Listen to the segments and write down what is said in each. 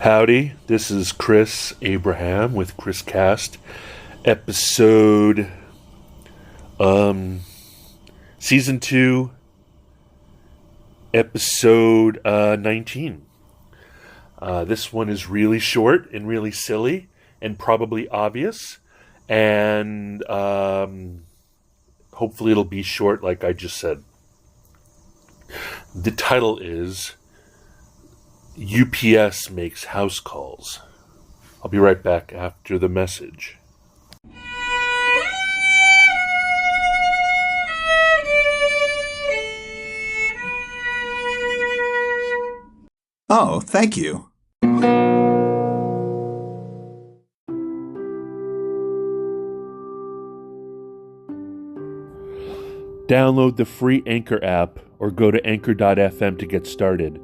Howdy, this is Chris Abraham with ChrisCast episode, season 2, episode 19. This one is really short and really silly and probably obvious, and hopefully it'll be short like I just said. The title is UPS makes house calls. I'll be right back after the message. Oh, thank you. Download the free Anchor app or go to anchor.fm to get started.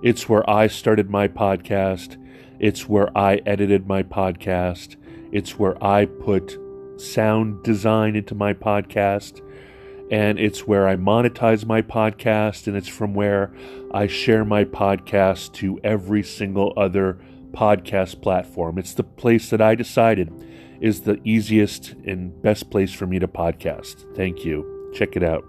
It's where I started my podcast. It's where I edited my podcast. It's where I put sound design into my podcast. And it's where I monetize my podcast. And it's from where I share my podcast to every single other podcast platform. It's the place that I decided is the easiest and best place for me to podcast. Thank you. Check it out.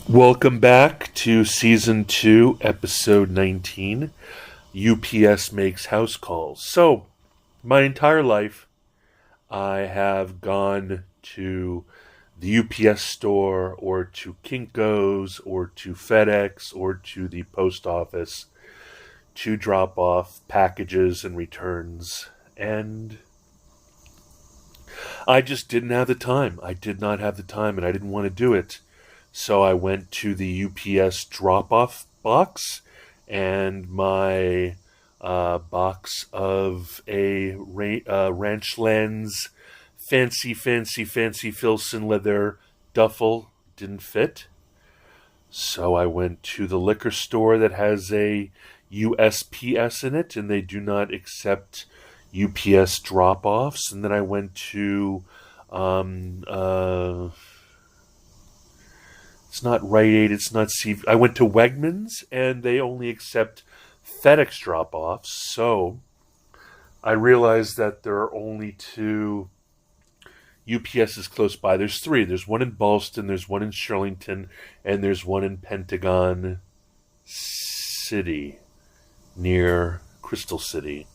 Welcome back to Season 2, Episode 19, UPS Makes House Calls. So, my entire life, I have gone to the UPS store, or to Kinko's, or to FedEx, or to the post office to drop off packages and returns, and I just didn't have the time. I did not have the time, and I didn't want to do it. So I went to the UPS drop-off box, and my box of a Ranchlands fancy Filson leather duffel didn't fit. So I went to the liquor store that has a USPS in it, and they do not accept UPS drop-offs. And then I went to it's not Rite Aid, it's not I went to Wegmans, and they only accept FedEx drop-offs. So I realized that there are only 2 UPSs close by. There's 3. There's one in Ballston, there's one in Shirlington, and there's one in Pentagon City, near Crystal City.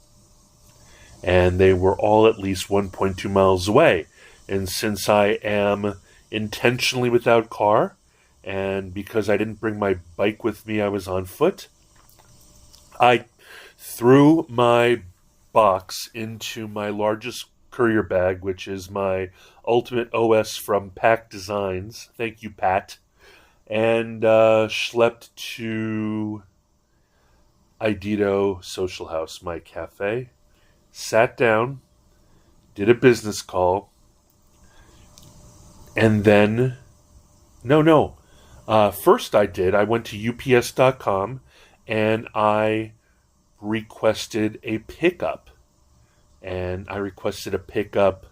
And they were all at least 1.2 miles away. And since I am intentionally without car, and because I didn't bring my bike with me, I was on foot, I threw my box into my largest courier bag, which is my Ultimate OS from Pack Designs. Thank you, Pat. And schlepped to Idido Social House, my cafe. Sat down, did a business call, and then... First I went to ups.com and I requested a pickup. And I requested a pickup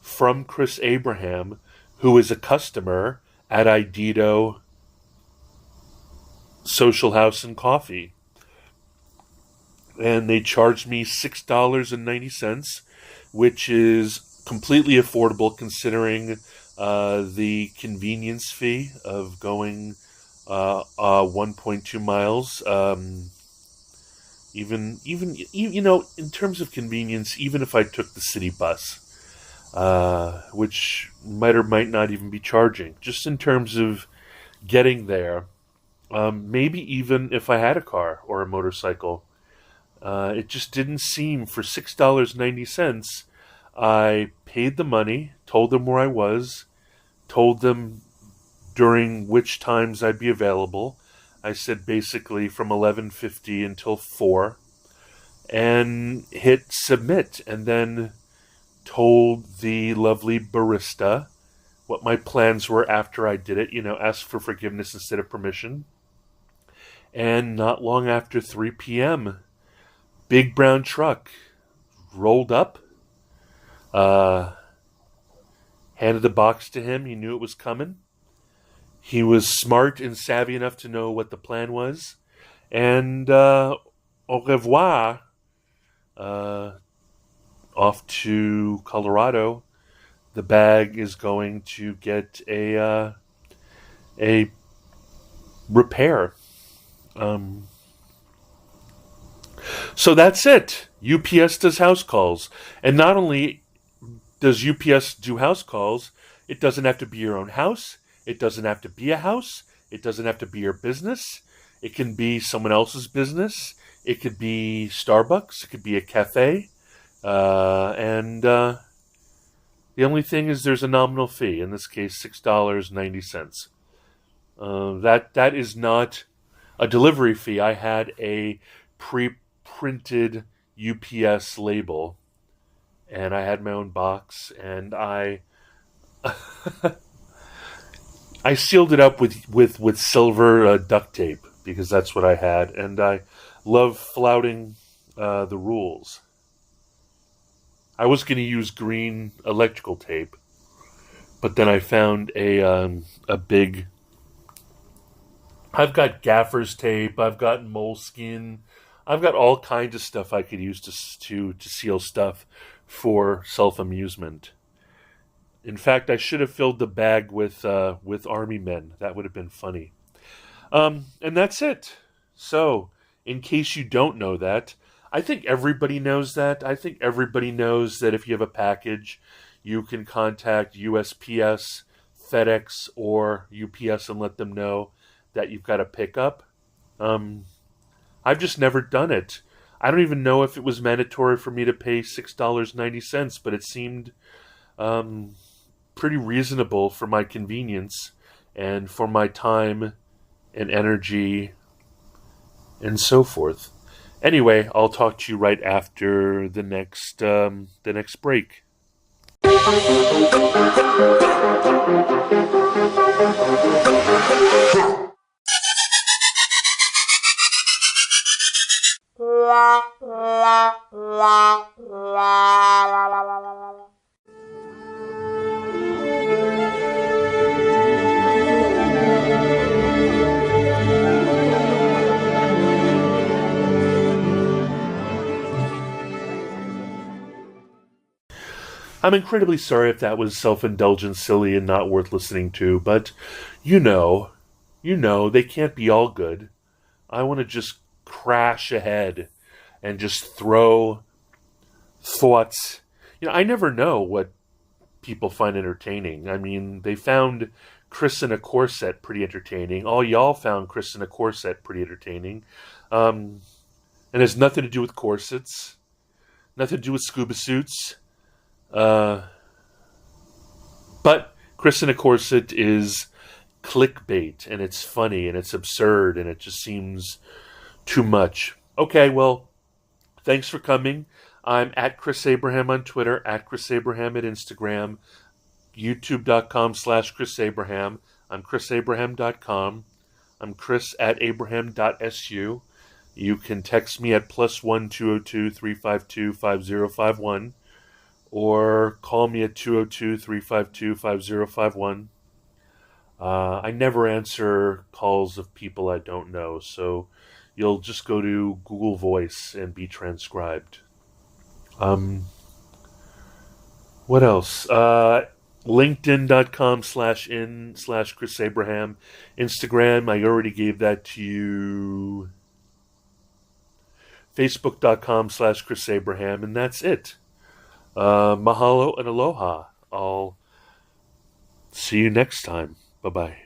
from Chris Abraham, who is a customer at Idido Social House and Coffee. And they charged me $6.90, which is completely affordable considering the convenience fee of going 1.2 miles. Even in terms of convenience, even if I took the city bus, which might or might not even be charging, just in terms of getting there, maybe even if I had a car or a motorcycle, it just didn't seem, for $6.90, I paid the money, told them where I was, told them during which times I'd be available. I said basically from 11:50 until 4, and hit submit, and then told the lovely barista what my plans were after I did it, asked for forgiveness instead of permission. And not long after 3 p.m., big brown truck rolled up, handed the box to him. He knew it was coming. He was smart and savvy enough to know what the plan was. And au revoir, off to Colorado. The bag is going to get a repair. So that's it. UPS does house calls. And not only does UPS do house calls, it doesn't have to be your own house. It doesn't have to be a house. It doesn't have to be your business. It can be someone else's business. It could be Starbucks. It could be a cafe. And the only thing is there's a nominal fee. In this case, $6.90. That is not a delivery fee. I had a pre-printed UPS label, and I had my own box, and I I sealed it up with silver duct tape because that's what I had, and I love flouting the rules. I was going to use green electrical tape, but then I found a big. I've got gaffer's tape. I've got moleskin. I've got all kinds of stuff I could use to seal stuff for self-amusement. In fact, I should have filled the bag with army men. That would have been funny. And that's it. So, in case you don't know that, I think everybody knows that. I think everybody knows that if you have a package, you can contact USPS, FedEx, or UPS and let them know that you've got a pickup. I've just never done it. I don't even know if it was mandatory for me to pay $6.90, but it seemed pretty reasonable for my convenience and for my time and energy and so forth. Anyway, I'll talk to you right after the next break. I'm incredibly sorry if that was self-indulgent, silly, and not worth listening to, but you know, they can't be all good. I want to just crash ahead and just throw thoughts. I never know what people find entertaining. I mean, they found Chris in a corset pretty entertaining. All y'all found Chris in a corset pretty entertaining. And it has nothing to do with corsets, nothing to do with scuba suits. But Chris in a corset is clickbait, and it's funny, and it's absurd, and it just seems too much. Okay, well, thanks for coming. I'm at Chris Abraham on Twitter, at Chris Abraham at Instagram, youtube.com/Chris Abraham. I'm chrisabraham.com. I'm Chris at abraham.su. You can text me at +1 202 352 5051. Or call me at 202-352-5051. I never answer calls of people I don't know, so you'll just go to Google Voice and be transcribed. What else? LinkedIn.com/in/Chris Abraham. Instagram, I already gave that to you. Facebook.com/Chris Abraham, and that's it. Mahalo and aloha. I'll see you next time. Bye-bye.